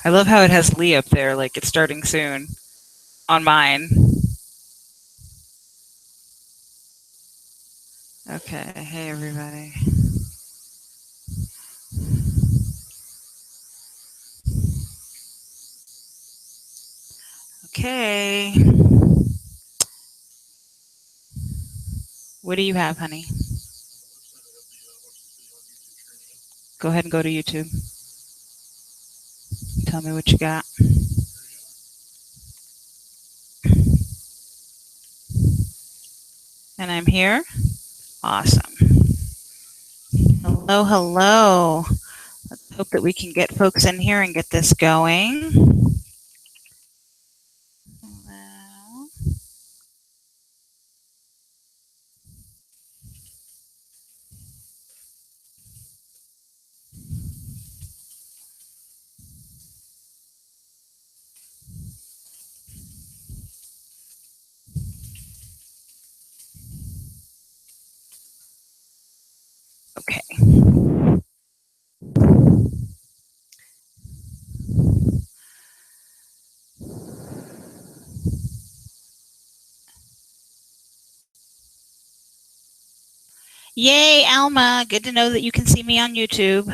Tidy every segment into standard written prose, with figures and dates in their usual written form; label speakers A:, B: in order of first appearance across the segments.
A: I love how it has Leigh up there, like it's starting soon on mine. Okay, hey everybody. Okay. What do you have, honey? Go ahead and go to YouTube. Tell me what you got. And I'm here. Awesome. Hello, hello. Let's hope that we can get folks in here and get this going. Hello. Okay. Yay, Alma. Good to know that you can see me on YouTube.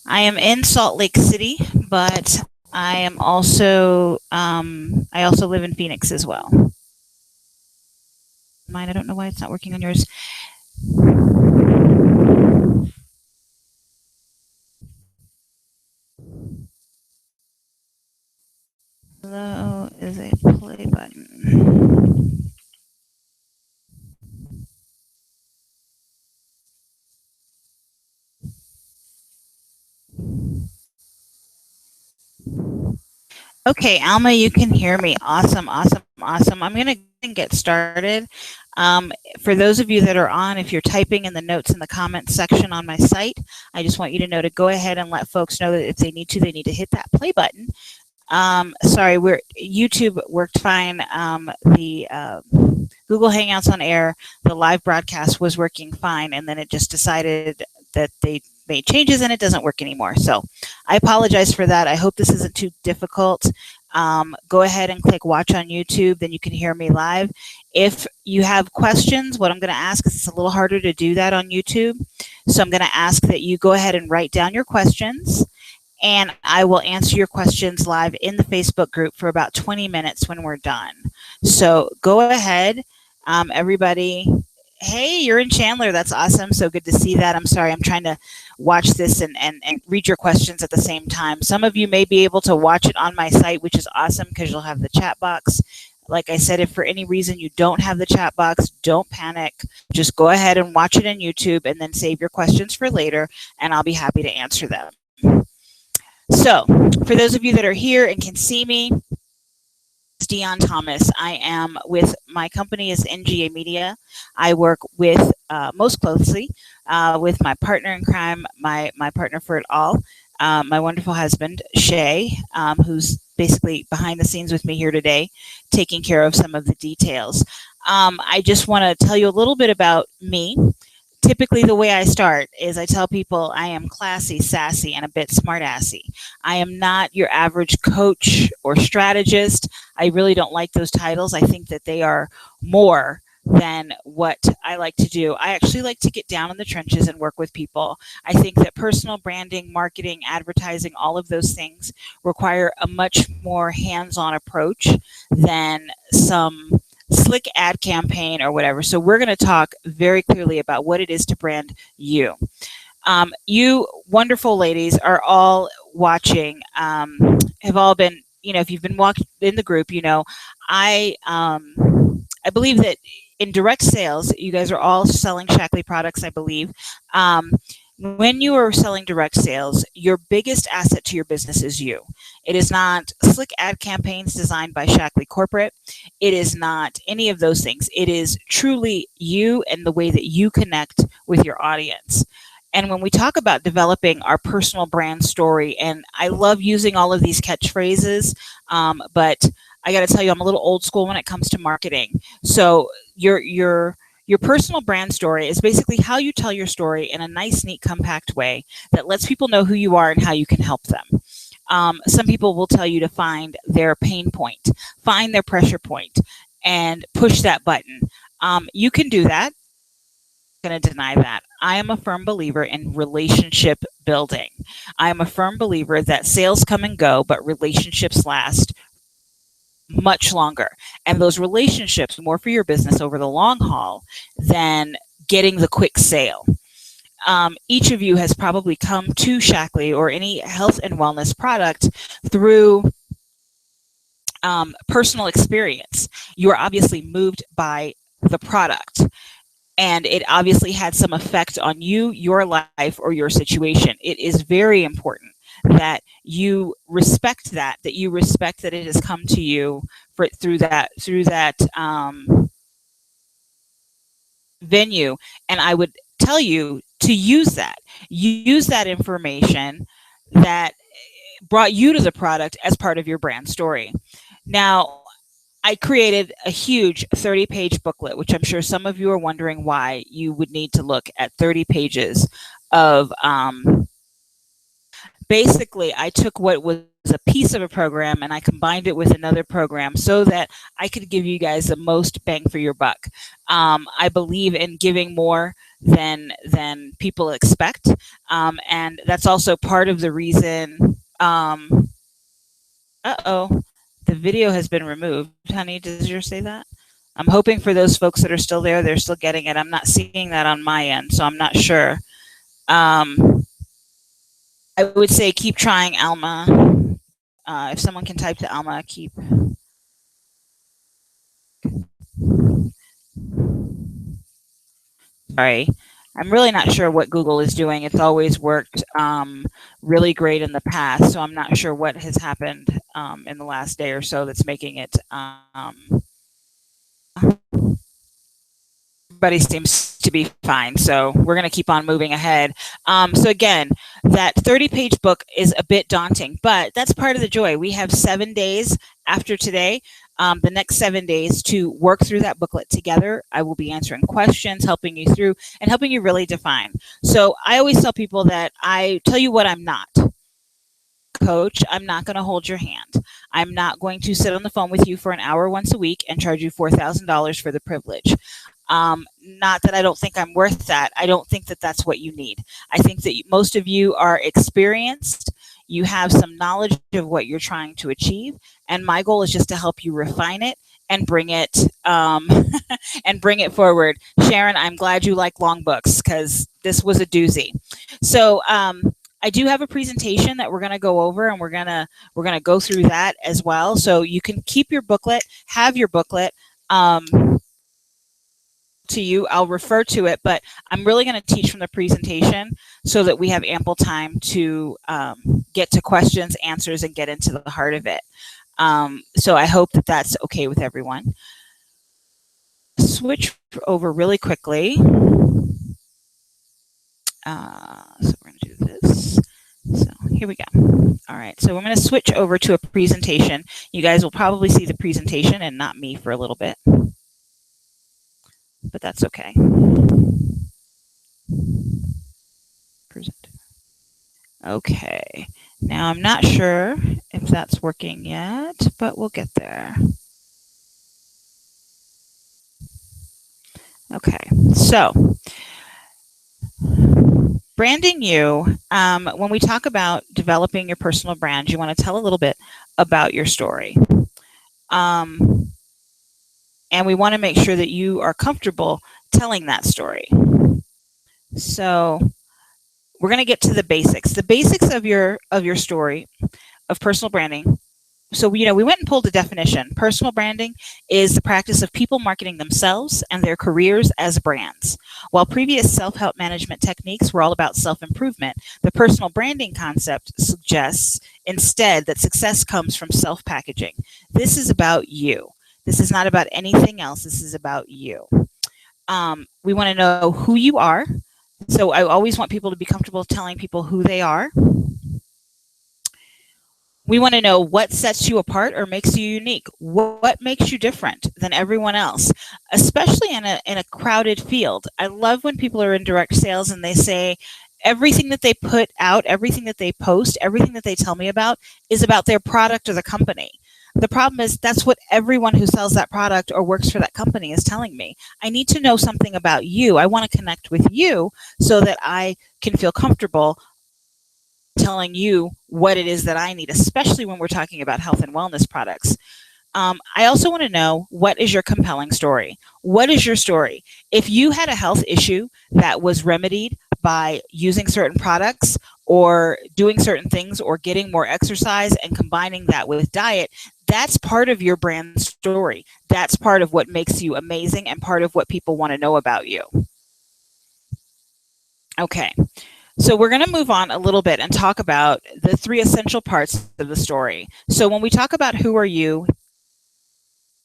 A: I am in Salt Lake City, but I am also I also live in Phoenix as well. Mine, I don't know why it's not working on yours. Hello is a play button. Okay, Alma, you can hear me. Awesome, awesome, awesome. I'm going to get started. For those of you that are on, if you're typing in the notes in the comments section on my site, I just want you to know to go ahead and let folks know that if they need to hit that play button. Sorry, YouTube worked fine. The Google Hangouts on Air, the live broadcast was working fine, and then it just decided that they made changes and it doesn't work anymore. So I apologize for that. I hope this isn't too difficult. Go ahead and click watch on YouTube, then you can hear me live. If you have questions, what I'm going to ask is it's a little harder to do that on YouTube. So I'm going to ask that you go ahead and write down your questions, and I will answer your questions live in the Facebook group for about 20 minutes when we're done. So go ahead, everybody. Hey, you're in Chandler. That's awesome. So good to see that. I'm sorry. I'm trying to watch this and read your questions at the same time. Some of you may be able to watch it on my site, which is awesome because you'll have the chat box. Like I said, if for any reason you don't have the chat box, don't panic. Just go ahead and watch it on YouTube and then save your questions for later, and I'll be happy to answer them. So for those of you that are here and can see me, it's Dionne Thomas. I am with, my company is NGA Media. I work with most closely with my partner in crime, my partner for it all, my wonderful husband, Shay, who's basically behind the scenes with me here today, taking care of some of the details. I just want to tell you a little bit about me. Typically, the way I start is I tell people I am classy, sassy, and a bit smart-assy. I am not your average coach or strategist. I really don't like those titles. I think that they are more than what I like to do. I actually like to get down in the trenches and work with people. I think that personal branding, marketing, advertising, all of those things require a much more hands-on approach than some slick ad campaign or whatever. So we're going to talk very clearly about what it is to brand you. You wonderful ladies are all watching, have all been, you know, if you've been walking in the group, you know, I believe that in direct sales, you guys are all selling Shackley products, I believe. When you are selling direct sales, your biggest asset to your business is you. It is not slick ad campaigns designed by Shackley Corporate. It is not any of those things. It is truly you and the way that you connect with your audience. And when we talk about developing our personal brand story, and I love using all of these catchphrases, but I got to tell you, I'm a little old school when it comes to marketing. So your Your personal brand story is basically how you tell your story in a nice, neat, compact way that lets people know who you are and how you can help them. Some people will tell you to find their pain point, find their pressure point, and push that button. You can do that. I'm going to deny that. I am a firm believer in relationship building. I am a firm believer that sales come and go, but relationships last much longer. And those relationships more for your business over the long haul than getting the quick sale. Each of you has probably come to Shaklee or any health and wellness product through personal experience. You are obviously moved by the product, and it obviously had some effect on you, your life, or your situation. It is very important that you respect that you respect that it has come to you through that venue. And I would tell you to use that information that brought you to the product as part of your brand story. Now, I created a huge 30-page booklet, which I'm sure some of you are wondering why you would need to look at 30 pages of. Basically, I took what was a piece of a program and I combined it with another program so that I could give you guys the most bang for your buck. I believe in giving more than people expect, and that's also part of the reason. Uh-oh, the video has been removed. Honey, does yours say that? I'm hoping for those folks that are still there, they're still getting it. I'm not seeing that on my end, so I'm not sure. I would say keep trying, Alma. If someone can type to Alma, keep. Sorry. I'm really not sure what Google is doing. It's always worked really great in the past, so I'm not sure what has happened in the last day or so that's making it. Everybody seems to be fine, so we're going to keep on moving ahead. So again, that 30-page book is a bit daunting, but that's part of the joy. We have 7 days after today, the next 7 days, to work through that booklet together. I will be answering questions, helping you through, and helping you really define. So I always tell people that I tell you what I'm not. Coach, I'm not going to hold your hand. I'm not going to sit on the phone with you for an hour once a week and charge you $4,000 for the privilege. Not that I don't think I'm worth that. I don't think that that's what you need. I think that most of you are experienced. You have some knowledge of what you're trying to achieve. And my goal is just to help you refine it and bring it and bring it forward. Sharon, I'm glad you like long books because this was a doozy. So I do have a presentation that we're going to go over, and we're going to go through that as well. So you can keep your booklet, have your booklet. To you, I'll refer to it, but I'm really going to teach from the presentation so that we have ample time to get to questions, answers, and get into the heart of it. So I hope that that's okay with everyone. Switch over really quickly. So we're going to do this. So here we go. All right, so we're going to switch over to a presentation. You guys will probably see the presentation and not me for a little bit, but that's okay. Present. Okay, now I'm not sure if that's working yet, but we'll get there. Okay, so branding you, when we talk about developing your personal brand, you want to tell a little bit about your story. And we want to make sure that you are comfortable telling that story. So we're going to get to the basics. The basics of your story of personal branding. So, we went and pulled a definition. Personal branding is the practice of people marketing themselves and their careers as brands. While previous self-help management techniques were all about self-improvement, the personal branding concept suggests instead that success comes from self-packaging. This is about you. This is not about anything else. This is about you. We want to know who you are. So I always want people to be comfortable telling people who they are. We want to know what sets you apart or makes you unique. What makes you different than everyone else, especially in a crowded field. I love when people are in direct sales and they say everything that they put out, everything that they post, everything that they tell me about is about their product or the company. The problem is that's what everyone who sells that product or works for that company is telling me. I need to know something about you. I want to connect with you so that I can feel comfortable telling you what it is that I need, especially when we're talking about health and wellness products. I also want to know, what is your compelling story? What is your story? If you had a health issue that was remedied by using certain products or doing certain things or getting more exercise and combining that with diet, that's part of your brand story. That's part of what makes you amazing and part of what people want to know about you. Okay. So we're going to move on a little bit and talk about the 3 essential parts of the story. So when we talk about who are you,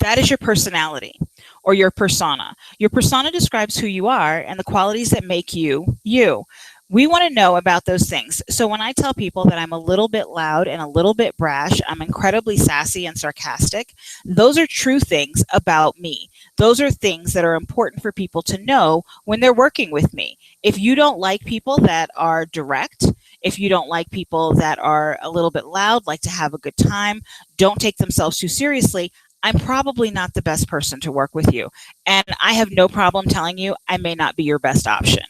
A: that is your personality or your persona. Your persona describes who you are and the qualities that make you, you. We want to know about those things. So when I tell people that I'm a little bit loud and a little bit brash, I'm incredibly sassy and sarcastic, those are true things about me. Those are things that are important for people to know when they're working with me. If you don't like people that are direct, if you don't like people that are a little bit loud, like to have a good time, don't take themselves too seriously, I'm probably not the best person to work with you. And I have no problem telling you I may not be your best option.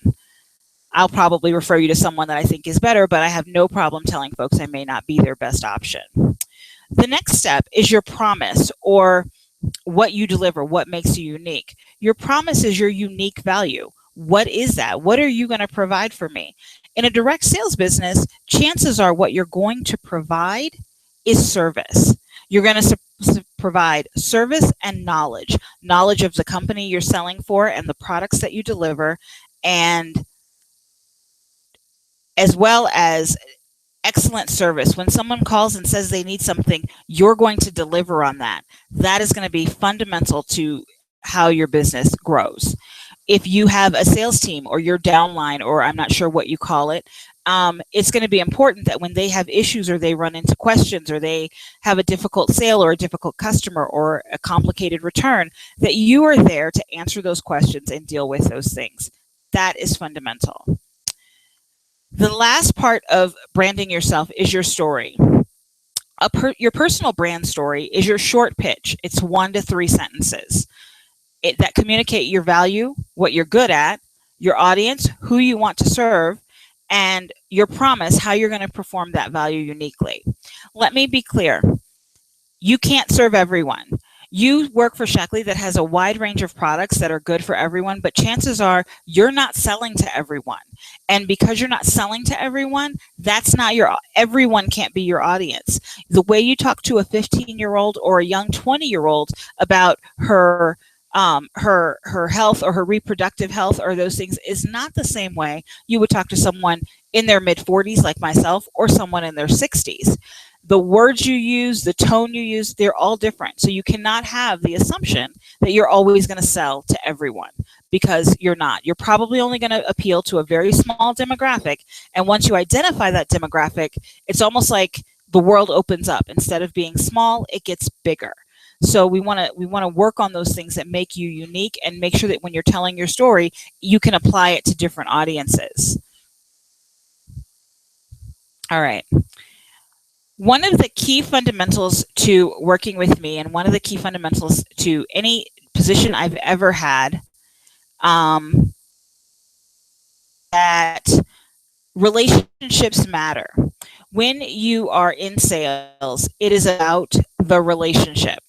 A: I'll probably refer you to someone that I think is better, but I have no problem telling folks I may not be their best option. The next step is your promise, or what you deliver, what makes you unique. Your promise is your unique value. What is that? What are you going to provide for me? In a direct sales business, chances are what you're going to provide is service. You're going to provide service and knowledge of the company you're selling for and the products that you deliver, and as well as excellent service. When someone calls and says they need something, you're going to deliver on that. That is going to be fundamental to how your business grows. If you have a sales team or your downline, or I'm not sure what you call it, it's going to be important that when they have issues or they run into questions or they have a difficult sale or a difficult customer or a complicated return, that you are there to answer those questions and deal with those things. That is fundamental. The last part of branding yourself is your story. Your personal brand story is your short pitch. It's 1 to 3 sentences that communicate your value, what you're good at, your audience, who you want to serve, and your promise, how you're going to perform that value uniquely. Let me be clear. You can't serve everyone. You work for Sheckley that has a wide range of products that are good for everyone, but chances are you're not selling to everyone. And because you're not selling to everyone, everyone can't be your audience. The way you talk to a 15-year-old or a young 20-year-old about her health or her reproductive health or those things is not the same way you would talk to someone in their mid-40s like myself or someone in their 60s. The words you use, the tone you use, they're all different. So you cannot have the assumption that you're always going to sell to everyone, because you're not. You're probably only going to appeal to a very small demographic. And once you identify that demographic, it's almost like the world opens up. Instead of being small, it gets bigger. So we want to work on those things that make you unique and make sure that when you're telling your story, you can apply it to different audiences. All right. One of the key fundamentals to working with me, and one of the key fundamentals to any position I've ever had, that relationships matter. When you are in sales, it is about the relationship.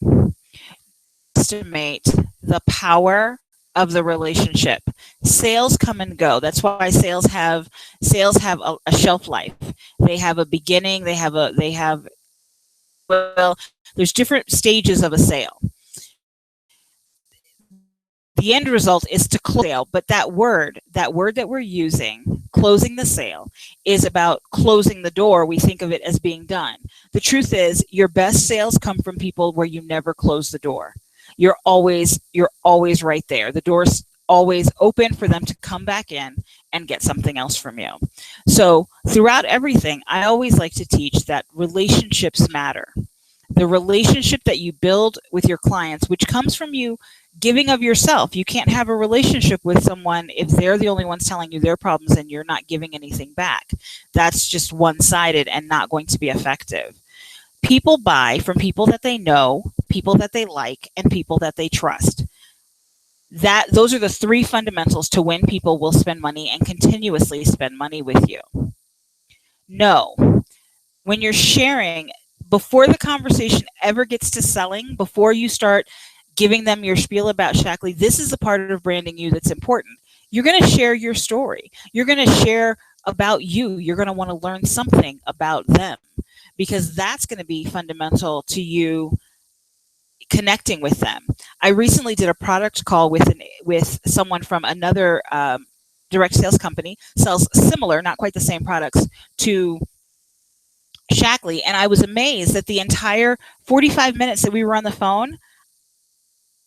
A: Estimate the power of the relationship. Sales come and go. That's why sales have a shelf life. They have a beginning. There's different stages of a sale. The end result is to close the sale, but that word that we're using, closing the sale, is about closing the door. We think of it as being done. The truth is, your best sales come from people where you never close the door. You're always right there. The door's always open for them to come back in and get something else from you. So throughout everything, I always like to teach that relationships matter. The relationship that you build with your clients, which comes from you giving of yourself. You can't have a relationship with someone if they're the only ones telling you their problems and you're not giving anything back. That's just one-sided and not going to be effective. People buy from people that they know, people that they like, and people that they trust. Those are the three fundamentals to when people will spend money and continuously spend money with you. No. When you're sharing, before the conversation ever gets to selling, before you start giving them your spiel about Shaklee, this is the part of branding you that's important. You're going to share your story. You're going to share about you. You're going to want to learn something about them, because that's going to be fundamental to you connecting with them. I recently did a product call with someone from another direct sales company, sells similar, not quite the same products, to Shaklee, and I was amazed that the entire 45 minutes that we were on the phone,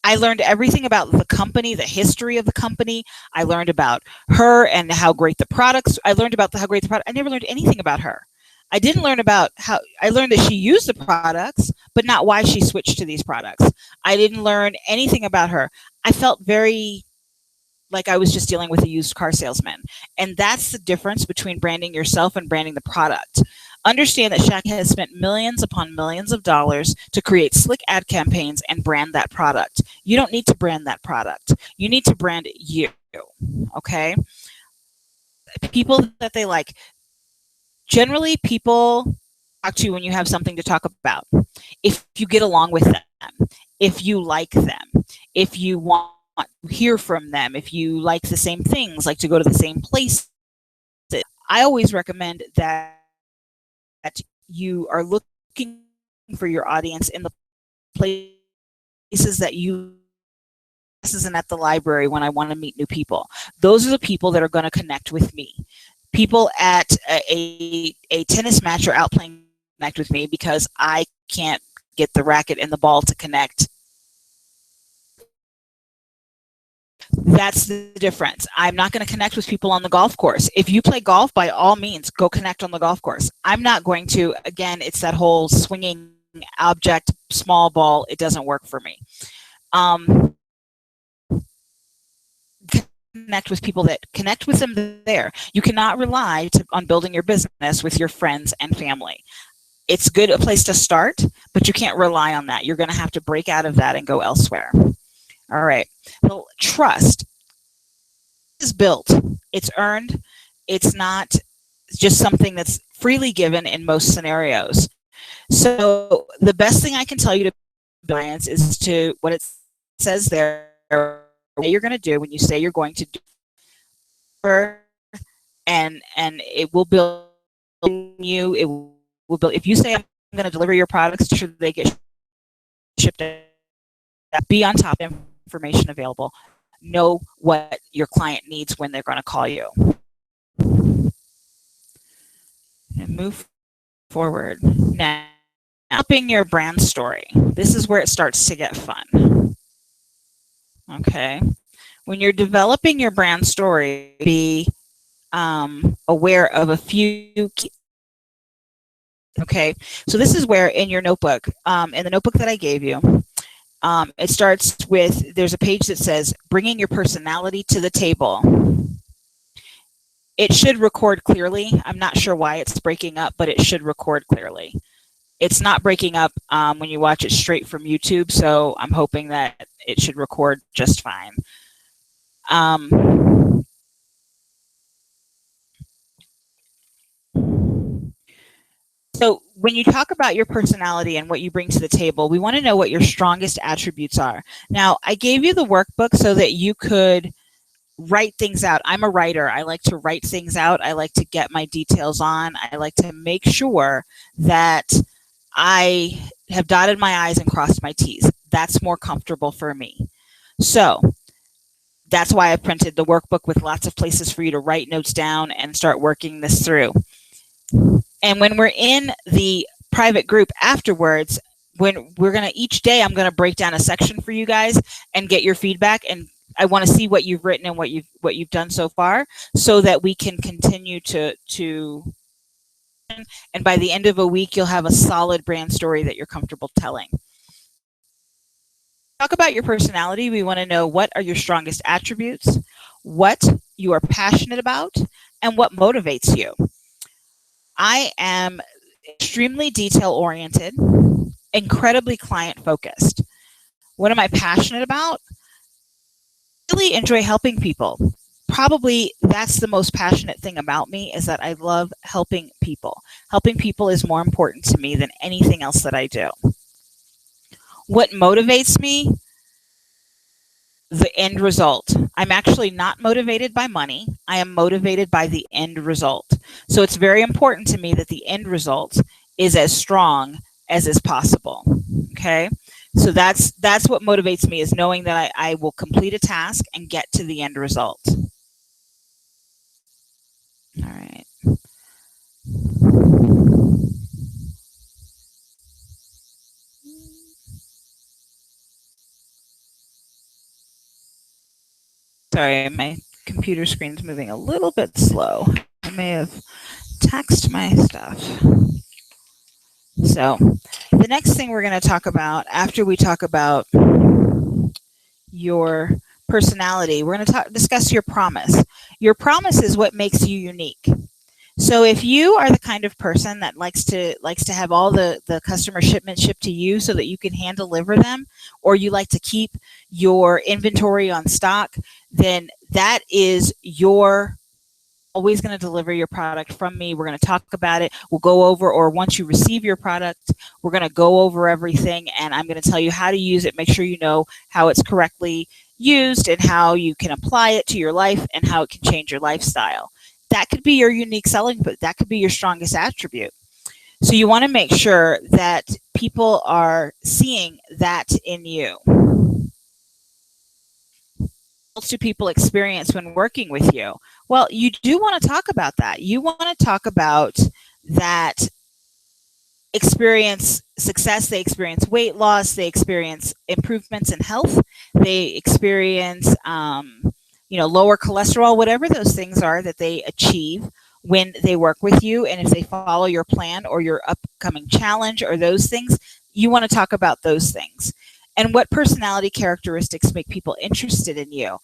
A: I learned everything about the company, the history of the company. I learned about her and how great the products. I learned about how great the product. I never learned anything about her. I didn't learn about how. I learned that she used the products, but not why she switched to these products. I didn't learn anything about her. I felt very like I was just dealing with a used car salesman. And that's the difference between branding yourself and branding the product. Understand that Shaklee has spent millions upon millions of dollars to create slick ad campaigns and brand that product. You don't need to brand that product. You need to brand you, okay? People that they like. Generally, people talk to you when you have something to talk about. If you get along with them, if you like them, if you want to hear from them, if you like the same things, like to go to the same places. I always recommend that you are looking for your audience in the places that you and at the library when I want to meet new people. Those are the people that are going to connect with me. People at a tennis match are out playing connect with me because I can't get the racket and the ball to connect. That's the difference. I'm not going to connect with people on the golf course. If you play golf, by all means, go connect on the golf course. I'm not going to. Again, it's that whole swinging object, small ball. It doesn't work for me. Connect with people that connect with them there. You cannot rely on building your business with your friends and family. It's a place to start, but you can't rely on that. You're going to have to break out of that and go elsewhere. All right. Well, trust is built. It's earned. It's not just something that's freely given in most scenarios. So the best thing I can tell you to clients is to what it says there, what you're going to do when you say you're going to do, and it will build you. It will build. If you say I'm going to deliver your products, to sure they get shipped out, be on top of information available. Know what your client needs when they're going to call you. And move forward. Now, developing your brand story. This is where it starts to get fun. Okay. When you're developing your brand story, be aware of a few key. Okay. So this is where in your notebook, in the notebook that I gave you, it starts with, there's a page that says, bringing your personality to the table. It should record clearly. I'm not sure why it's breaking up, but it should record clearly. It's not breaking up when you watch it straight from YouTube, so I'm hoping that it should record just fine. So when you talk about your personality and what you bring to the table, we want to know what your strongest attributes are. Now, I gave you the workbook so that you could write things out. I'm a writer. I like to write things out. I like to get my details on. I like to make sure that I have dotted my I's and crossed my T's. That's more comfortable for me. So that's why I printed the workbook with lots of places for you to write notes down and start working this through. And when we're in the private group afterwards, when we're going to, each day I'm going to break down a section for you guys and get your feedback. And I want to see what you've written and what you've done so far, so that we can continue to. And by the end of a week, you'll have a solid brand story that you're comfortable telling. Talk about your personality. We want to know what are your strongest attributes, what you are passionate about, and what motivates you. I am extremely detail oriented, incredibly client focused. What am I passionate about? I really enjoy helping people. Probably that's the most passionate thing about me, is that I love helping people. Helping people is more important to me than anything else that I do. What motivates me? The end result. I'm actually not motivated by money. I am motivated by the end result. So it's very important to me that the end result is as strong as is possible. Okay? So that's what motivates me, is knowing that I will complete a task and get to the end result. All right. Sorry, my computer screen's moving a little bit slow. I may have texted my stuff. So the next thing we're going to talk about, after we talk about your personality, we're going to discuss your promise. Your promise is what makes you unique. So if you are the kind of person that likes to have all the customer shipments shipped to you so that you can hand deliver them, or you like to keep your inventory on stock, then that is your always going to deliver your product from me. We're going to talk about it. We'll go over, or once you receive your product, we're going to go over everything, and I'm going to tell you how to use it. Make sure you know how it's correctly used and how you can apply it to your life and how it can change your lifestyle. That could be your unique selling, but that could be your strongest attribute. So you want to make sure that people are seeing that in you. What else do people experience when working with you? Well, you do want to talk about that. You want to talk about that experience success. They experience weight loss. They experience improvements in health. They experience lower cholesterol, whatever those things are that they achieve when they work with you. And if they follow your plan or your upcoming challenge or those things, you want to talk about those things. And what personality characteristics make people interested in you?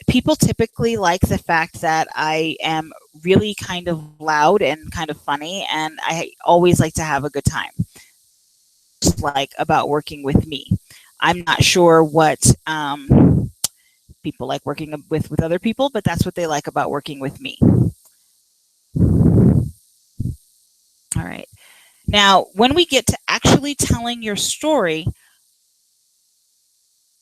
A: People typically like the fact that I am really kind of loud and kind of funny, and I always like to have a good time. Just like about working with me. I'm not sure what people like working with other people, but that's what they like about working with me. All right. Now, when we get to actually telling your story,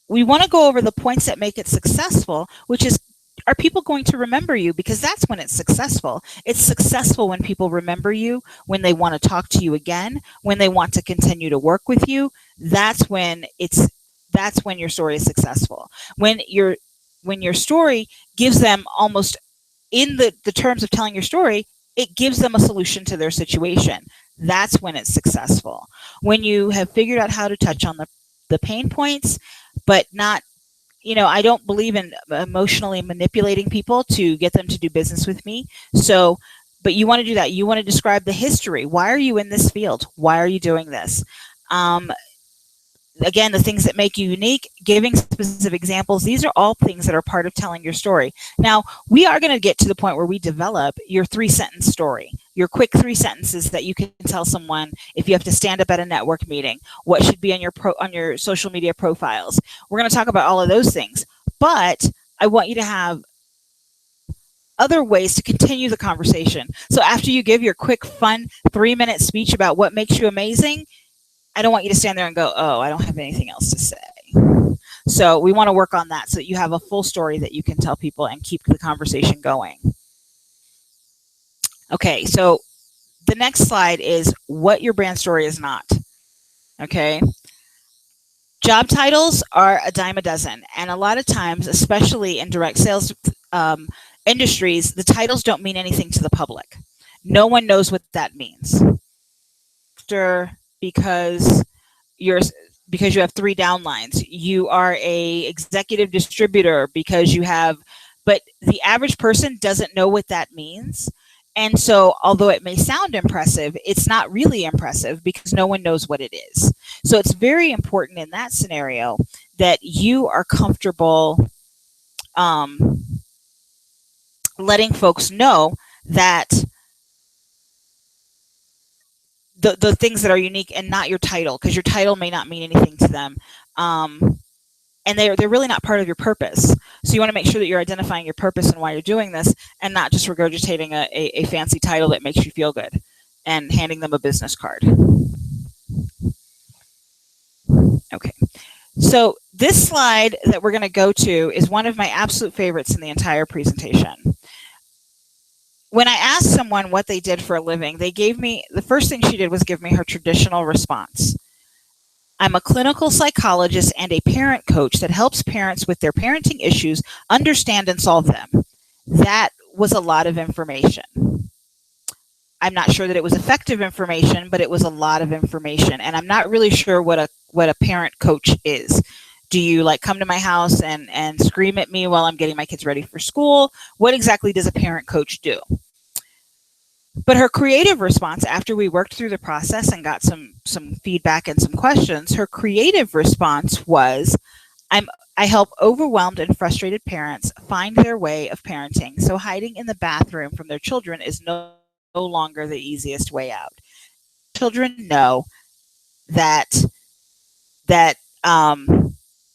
A: we want to go over the points that make it successful, which is, are people going to remember you? Because that's when it's successful. It's successful when people remember you, when they want to talk to you again, when they want to continue to work with you. That's when your story is successful. When your story gives them, almost in the terms of telling your story, it gives them a solution to their situation. That's when it's successful. When you have figured out how to touch on the pain points, but not, I don't believe in emotionally manipulating people to get them to do business with me. So, but you want to do that. You want to describe the history. Why are you in this field? Why are you doing this? Again, the things that make you unique, giving specific examples, these are all things that are part of telling your story. Now, we are going to get to the point where we develop your 3-sentence story, your quick 3 sentences that you can tell someone if you have to stand up at a network meeting, what should be on your social media profiles. We're going to talk about all of those things, but I want you to have other ways to continue the conversation. So after you give your quick, fun 3-minute speech about what makes you amazing, I don't want you to stand there and go, oh, I don't have anything else to say. So we want to work on that so that you have a full story that you can tell people and keep the conversation going. Okay, so the next slide is what your brand story is not. Okay. Job titles are a dime a dozen. And a lot of times, especially in direct sales industries, the titles don't mean anything to the public. No one knows what that means. Because because you have 3 downlines. You are a executive distributor because you have, but the average person doesn't know what that means. And so, although it may sound impressive, it's not really impressive because no one knows what it is. So, it's very important in that scenario that you are comfortable um, letting folks know that the things that are unique and not your title, because your title may not mean anything to them. And they're really not part of your purpose. So you want to make sure that you're identifying your purpose and why you're doing this, and not just regurgitating a fancy title that makes you feel good and handing them a business card. Okay. So this slide that we're going to go to is one of my absolute favorites in the entire presentation. When I asked someone what they did for a living, they gave me, the first thing she did was give me her traditional response. I'm a clinical psychologist and a parent coach that helps parents with their parenting issues understand and solve them. That was a lot of information. I'm not sure that it was effective information, but it was a lot of information. And I'm not really sure what a parent coach is. Do you like come to my house and scream at me while I'm getting my kids ready for school? What exactly does a parent coach do? But her creative response, after we worked through the process and got some feedback and some questions, her creative response was, I help overwhelmed and frustrated parents find their way of parenting, so hiding in the bathroom from their children is no longer the easiest way out. Children know that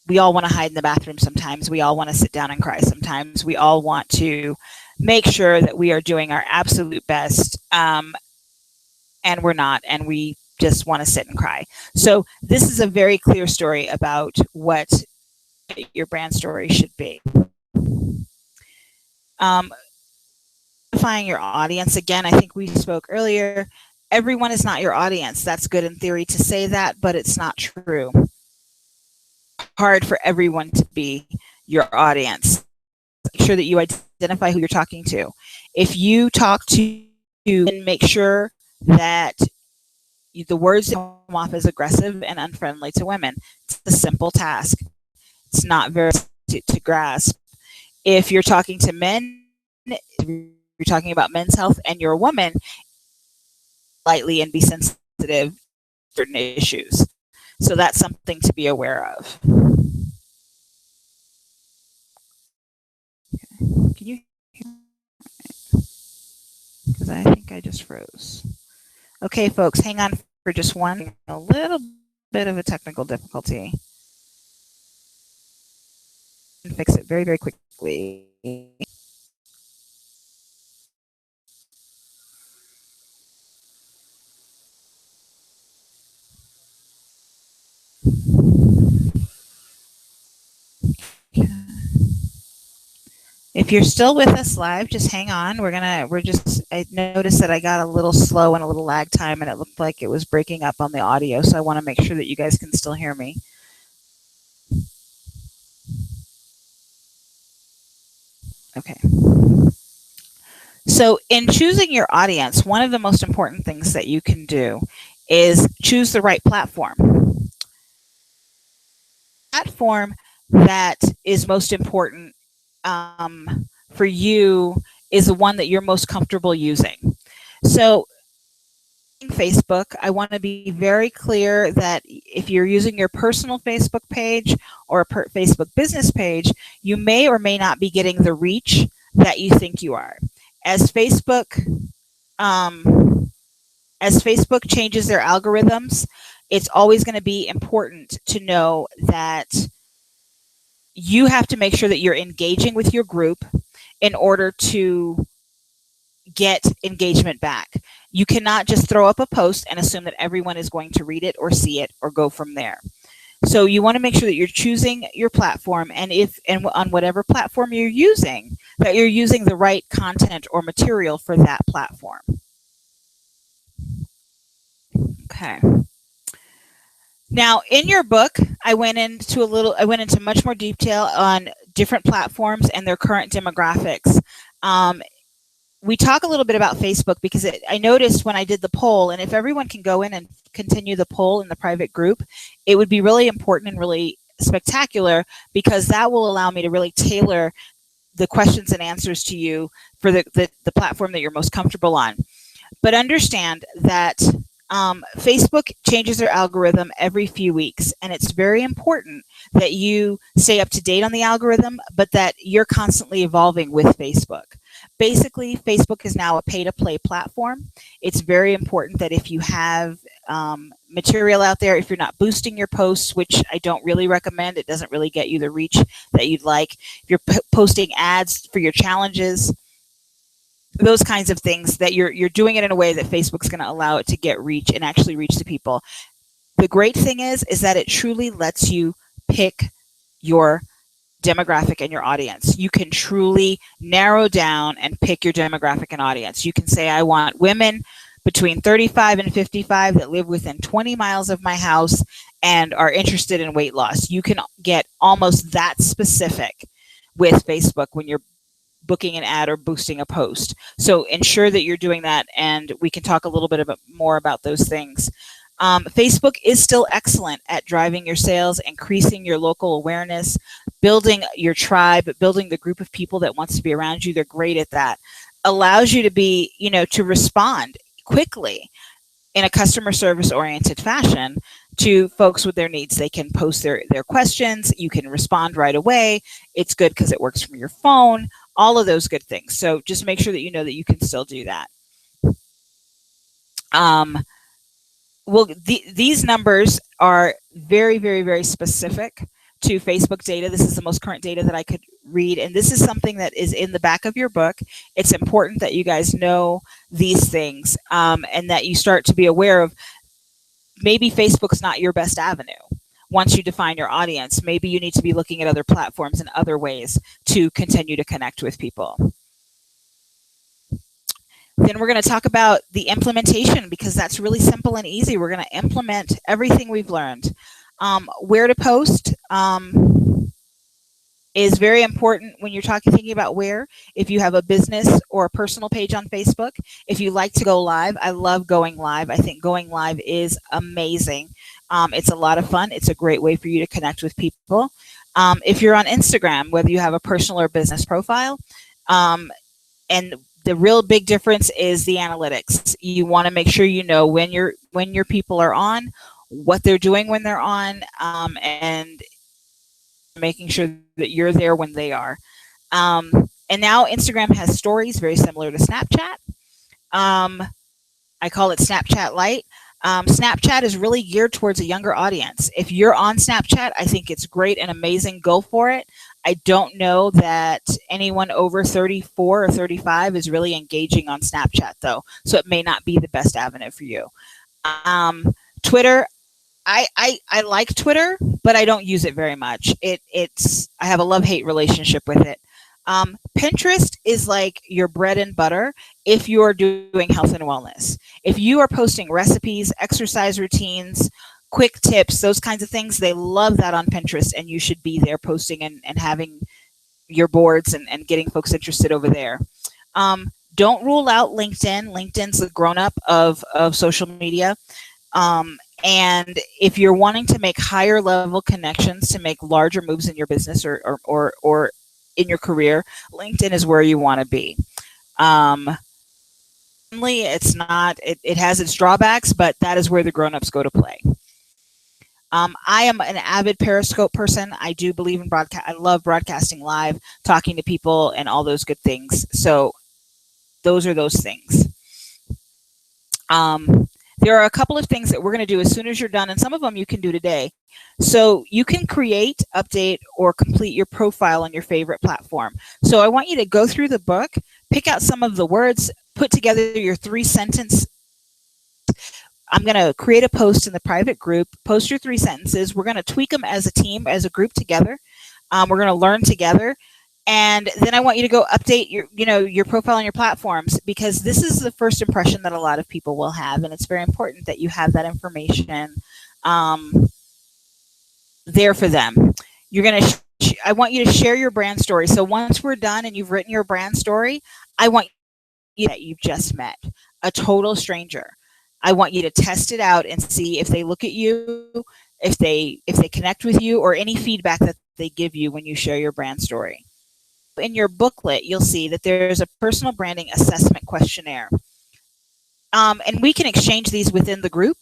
A: we all want to hide in the bathroom sometimes. We all want to sit down and cry sometimes. We all want to make sure that we are doing our absolute best, and we're not, and we just want to sit and cry. So this is a very clear story about what your brand story should be. Identifying your audience, again, I think we spoke earlier, everyone is not your audience. That's good in theory to say that, but it's not true. Hard for everyone to be your audience. Make sure that you identify who you're talking to. If you talk to, and make sure that the words come off as aggressive and unfriendly to women. It's a simple task. It's not very to grasp. If you're talking to men, if you're talking about men's health and you're a woman, lightly and be sensitive to certain issues. So that's something to be aware of. Okay. Can you hear me? Because I think I just froze. Okay, folks, hang on for just a little bit of a technical difficulty. Fix it very, very quickly. If you're still with us live, just hang on. I noticed that I got a little slow and a little lag time, and it looked like it was breaking up on the audio, so I want to make sure that you guys can still hear me. Okay. So in choosing your audience, one of the most important things that you can do is choose the right platform. Platform that is most important for you is the one that you're most comfortable using. So Facebook, I want to be very clear that if you're using your personal Facebook page or a Facebook business page, you may or may not be getting the reach that you think you are. As Facebook changes their algorithms, it's always going to be important to know that you have to make sure that you're engaging with your group in order to get engagement back. You cannot just throw up a post and assume that everyone is going to read it or see it or go from there. So you want to make sure that you're choosing your platform, and on whatever platform you're using, that you're using the right content or material for that platform. Okay. Now, in your book, I went into much more detail on different platforms and their current demographics. we talk a little bit about Facebook because I noticed when I did the poll, and if everyone can go in and continue the poll in the private group, it would be really important and really spectacular, because that will allow me to really tailor the questions and answers to you for the platform that you're most comfortable on. But understand that Facebook changes their algorithm every few weeks, and it's very important that you stay up to date on the algorithm, but that you're constantly evolving with Facebook. Basically, Facebook is now a pay-to-play platform. It's very important that if you have material out there, if you're not boosting your posts, which I don't really recommend, it doesn't really get you the reach that you'd like. If you're posting ads for your challenges, those kinds of things, that you're doing it in a way that Facebook's going to allow it to get reach and actually reach the people. The great thing is that it truly lets you pick your demographic and your audience. You can truly narrow down and pick your demographic and audience. You can say, I want women between 35 and 55 that live within 20 miles of my house and are interested in weight loss. You can get almost that specific with Facebook when you're booking an ad or boosting a post. So ensure that you're doing that, and we can talk a little bit more about those things. Facebook is still excellent at driving your sales, increasing your local awareness, building your tribe, building the group of people that wants to be around you. They're great at that. Allows you to be, to respond quickly in a customer service oriented fashion to folks with their needs. They can post their questions. You can respond right away. It's good because it works from your phone, all of those good things. So just make sure that you know that you can still do that. Well, these numbers are very, very, very specific to Facebook data. This is the most current data that I could read, and this is something that is in the back of your book. It's important that you guys know these things, and that you start to be aware of maybe Facebook's not your best avenue. Once you define your audience, maybe you need to be looking at other platforms and other ways to continue to connect with people. Then we're going to talk about the implementation, because that's really simple and easy. We're going to implement everything we've learned. Where to post is very important when you're thinking about where. If you have a business or a personal page on Facebook, if you like to go live, I love going live. I think going live is amazing. It's a lot of fun. It's a great way for you to connect with people. If you're on Instagram, whether you have a personal or business profile, and the real big difference is the analytics. You want to make sure you know when your people are on, what they're doing when they're on, and making sure that you're there when they are. And now Instagram has stories, very similar to Snapchat. I call it Snapchat Lite. Snapchat is really geared towards a younger audience. If you're on Snapchat, I think it's great and amazing. Go for it. I don't know that anyone over 34 or 35 is really engaging on Snapchat, though, so it may not be the best avenue for you. Twitter, I like Twitter, but I don't use it very much. I have a love-hate relationship with it. Pinterest is like your bread and butter if you're doing health and wellness. If you are posting recipes, exercise routines, quick tips, those kinds of things, they love that on Pinterest, and you should be there posting and having your boards and getting folks interested over there. Don't rule out LinkedIn. LinkedIn's the grown-up of social media. And if you're wanting to make higher level connections to make larger moves in your business or in your career, LinkedIn is where you want to be. It's not, it has its drawbacks, but that is where the grown-ups go to play. I am an avid Periscope person. I do believe in broadcast. I love broadcasting live, talking to people, and all those good things. So those are those things. There are a couple of things that we're going to do as soon as you're done, and some of them you can do today. So you can create, update, or complete your profile on your favorite platform. So I want you to go through the book, pick out some of the words, put together your 3-sentence. I'm going to create a post in the private group, post your 3 sentences. We're going to tweak them as a team, as a group together. We're going to learn together. And then I want you to go update your profile on your platforms, because this is the first impression that a lot of people will have, and it's very important that you have that information there for them. You're going to I want you to share your brand story. So once we're done and you've written your brand story, I want that you've just met, a total stranger. I want you to test it out and see if they look at you, if they connect with you, or any feedback that they give you when you share your brand story. In your booklet, you'll see that there's a personal branding assessment questionnaire. And we can exchange these within the group.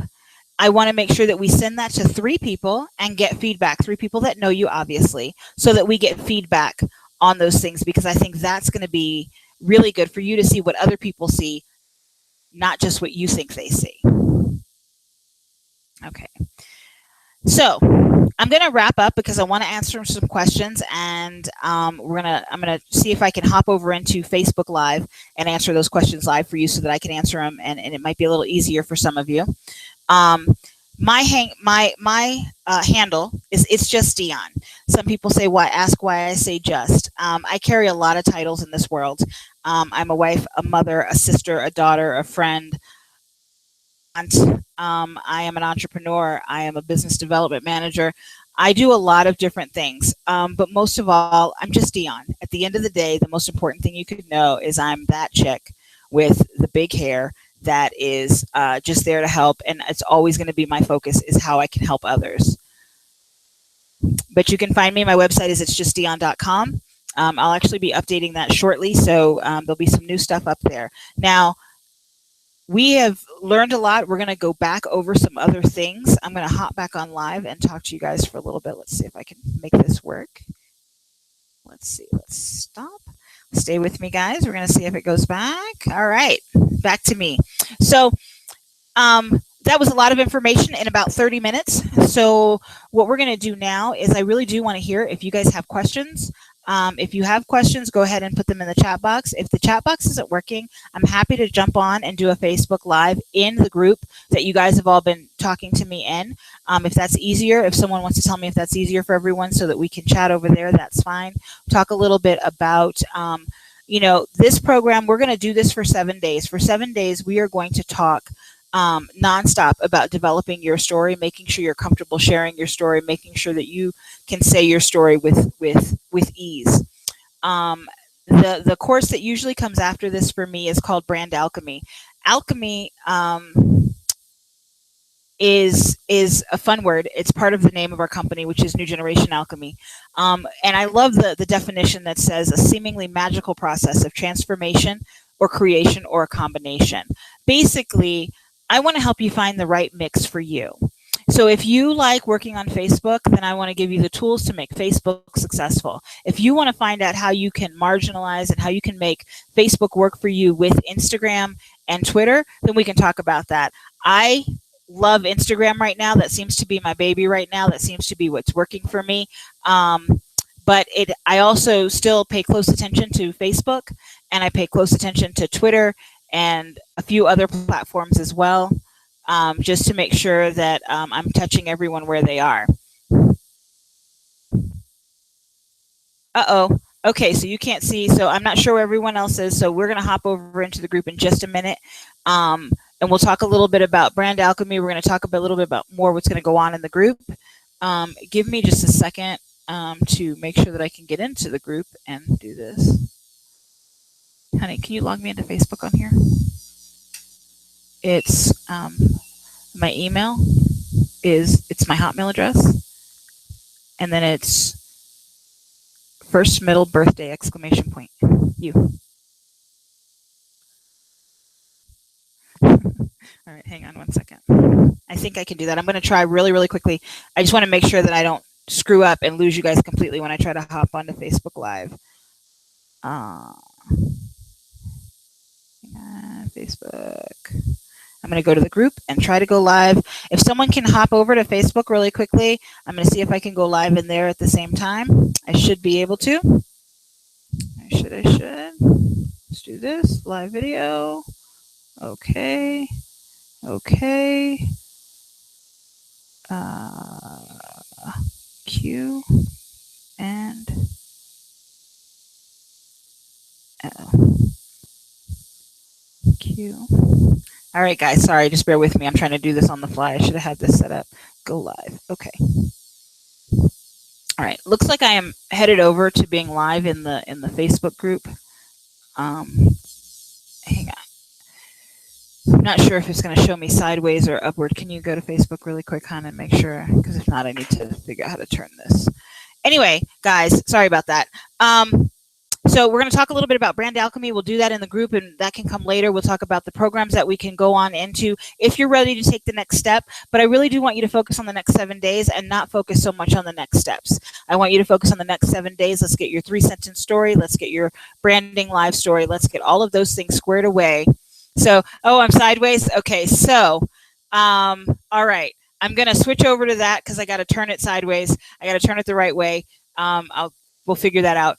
A: I want to make sure that we send that to 3 people and get feedback, 3 people that know you, obviously, so that we get feedback on those things, because I think that's going to be really good for you to see what other people see, not just what you think they see. Okay. So I'm going to wrap up because I want to answer some questions, and I'm going to see if I can hop over into Facebook Live and answer those questions live for you so that I can answer them, and it might be a little easier for some of you. My handle is It's Just Dionne. Some people say ask why I say just. I carry a lot of titles in this world. I'm a wife, a mother, a sister, a daughter, a friend. I am an entrepreneur. I am a business development manager. I do a lot of different things, but most of all, I'm just Dionne. At the end of the day, the most important thing you could know is I'm that chick with the big hair that is just there to help, and it's always going to be my focus is how I can help others. But you can find me. My website is itsjustdionne.com. I'll actually be updating that shortly, so there'll be some new stuff up there. Now, we have learned a lot. We're going to go back over some other things. I'm going to hop back on live and talk to you guys for a little bit. Let's see if I can make this work. Let's see. Let's stop. Stay with me, guys. We're going to see if it goes back. All right. Back to me. So that was a lot of information in about 30 minutes. So what we're going to do now is I really do want to hear if you guys have questions. If you have questions, go ahead and put them in the chat box. If the chat box isn't working, I'm happy to jump on and do a Facebook Live in the group that you guys have all been talking to me in. If that's easier, if someone wants to tell me if that's easier for everyone so that we can chat over there, that's fine. Talk a little bit about, this program. We're going to do this for 7 days. For 7 days, we are going to talk nonstop about developing your story, making sure you're comfortable sharing your story, making sure that you can say your story with ease. The course that usually comes after this for me is called Brand Alchemy. Alchemy is a fun word. It's part of the name of our company, which is New Generation Alchemy. And I love the definition that says a seemingly magical process of transformation or creation or a combination. Basically, I want to help you find the right mix for you. So if you like working on Facebook, then I want to give you the tools to make Facebook successful. If you want to find out how you can marginalize and how you can make Facebook work for you with Instagram and Twitter, then we can talk about that. I love Instagram right now. That seems to be my baby right now. That seems to be what's working for me. But I also still pay close attention to Facebook, and I pay close attention to Twitter and a few other platforms as well, just to make sure that I'm touching everyone where they are. Uh-oh. Okay, so you can't see, so I'm not sure where everyone else is, so we're going to hop over into the group in just a minute, and we'll talk a little bit about Brand Alchemy. We're going to talk a little bit about more what's going to go on in the group. Give me just a second to make sure that I can get into the group and do this. Honey, can you log me into Facebook on here? It's my email it's my Hotmail address, and then it's first, middle, birthday, exclamation point. You. All right, hang on one second. I think I can do that. I'm going to try really, really quickly. I just want to make sure that I don't screw up and lose you guys completely when I try to hop onto Facebook Live. Facebook. I'm going to go to the group and try to go live. If someone can hop over to Facebook really quickly, I'm going to see if I can go live in there at the same time. I should be able to. I should. Let's do this. Live video. Okay. Q and Q. All right, guys. Sorry, just bear with me. I'm trying to do this on the fly. I should have had this set up. Go live. Okay. All right. Looks like I am headed over to being live in the Facebook group. hang on. I'm not sure if it's going to show me sideways or upward. Can you go to Facebook really quick, hon, and make sure? Because if not, I need to figure out how to turn this. Anyway, guys, sorry about that. So we're going to talk a little bit about brand alchemy. We'll do that in the group, and that can come later. We'll talk about the programs that we can go on into if you're ready to take the next step. But I really do want you to focus on the next 7 days and not focus so much on the next steps. I want you to focus on the next 7 days. Let's get your 3-sentence story. Let's get your branding live story. Let's get all of those things squared away. So, oh, I'm sideways. Okay, so, all right. I'm going to switch over to that because I got to turn it sideways. I got to turn it the right way. We'll figure that out.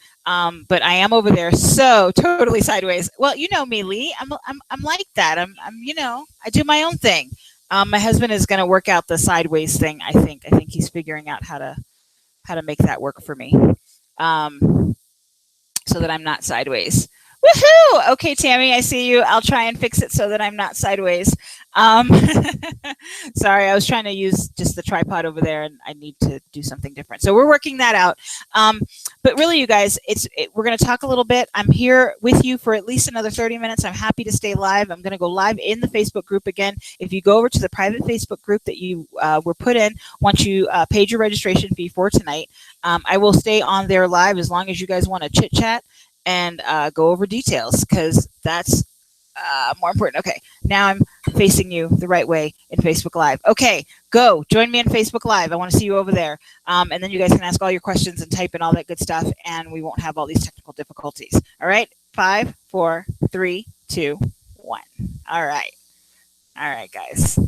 A: But I am over there, so totally sideways. Well, you know me, Leigh. I'm like that. I'm I do my own thing. My husband is going to work out the sideways thing. I think he's figuring out how to make that work for me, so that I'm not sideways. Woohoo! Okay, Tammy, I see you. I'll try and fix it so that I'm not sideways. Sorry, I was trying to use just the tripod over there, and I need to do something different. So we're working that out. But really, you guys, we're going to talk a little bit. I'm here with you for at least another 30 minutes. I'm happy to stay live. I'm going to go live in the Facebook group again. If you go over to the private Facebook group that you were put in once you paid your registration fee for tonight, I will stay on there live as long as you guys want to chit-chat and go over details, because that's more important. Okay, now I'm facing you the right way in Facebook Live. Okay, go join me in Facebook Live. I want to see you over there, and then you guys can ask all your questions and type in all that good stuff, and we won't have all these technical difficulties. All right, 5, 4, 3, 2, 1. All right, guys.